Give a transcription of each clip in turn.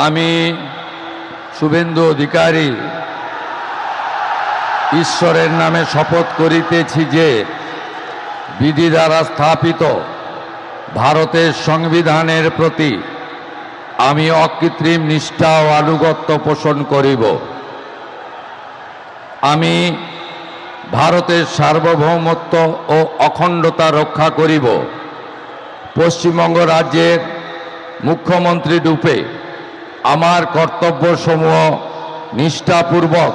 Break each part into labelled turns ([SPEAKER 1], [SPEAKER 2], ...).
[SPEAKER 1] আমি শুভেন্দু অধিকারী ঈশ্বরের নামে শপথ করিতেছি যে বিধি দ্বারা স্থাপিত ভারতের সংবিধানের প্রতি আমি অকৃত্রিম নিষ্ঠা ও আনুগত্য পোষণ করিব। আমি ভারতের সার্বভৌমত্ব ও অখণ্ডতা রক্ষা করিব। পশ্চিমবঙ্গ রাজ্যের মুখ্যমন্ত্রী রূপে আমার কর্তব্যসমূহ নিষ্ঠাপূর্বক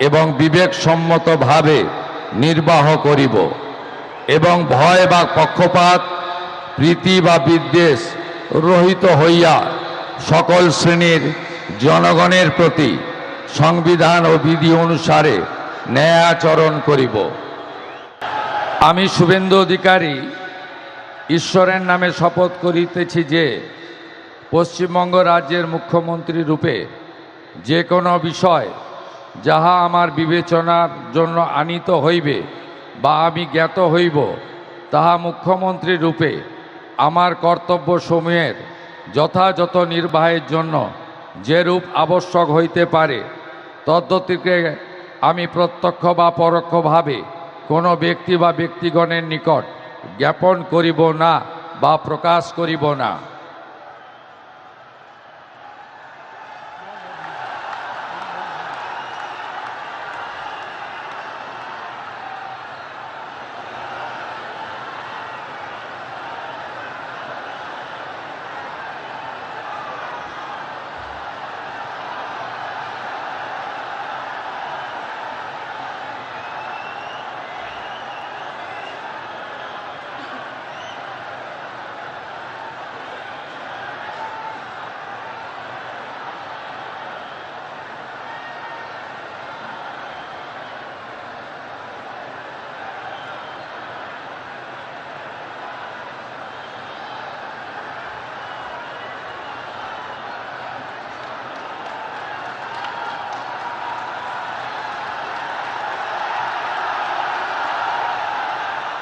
[SPEAKER 1] এবং বিবেকসম্মতভাবে নির্বাহ করিব এবং ভয় বা পক্ষপাত, প্রীতি বা বিদ্বেষ রহিত হইয়া সকল শ্রেণীর জনগণের প্রতি সংবিধান ও বিধি অনুসারে ন্যায় আচরণ করিব। আমি শুভেন্দু অধিকারী ঈশ্বরের নামে শপথ করিতেছি যে পশ্চিমবঙ্গ রাজ্যের মুখ্যমন্ত্রী রূপে যে কোনো বিষয় যাহা আমার বিবেচনার জন্য আনীত হইবে বা আমি জ্ঞাত হইব, তাহা মুখ্যমন্ত্রী রূপে আমার কর্তব্যসমূহের যথাযথ নির্বাহের জন্য যেরূপ আবশ্যক হইতে পারে তদ্গতিকে আমি প্রত্যক্ষ বা পরোক্ষভাবে কোনো ব্যক্তি বা ব্যক্তিগণের নিকট জ্ঞাপন করিব না বা প্রকাশ করিব না।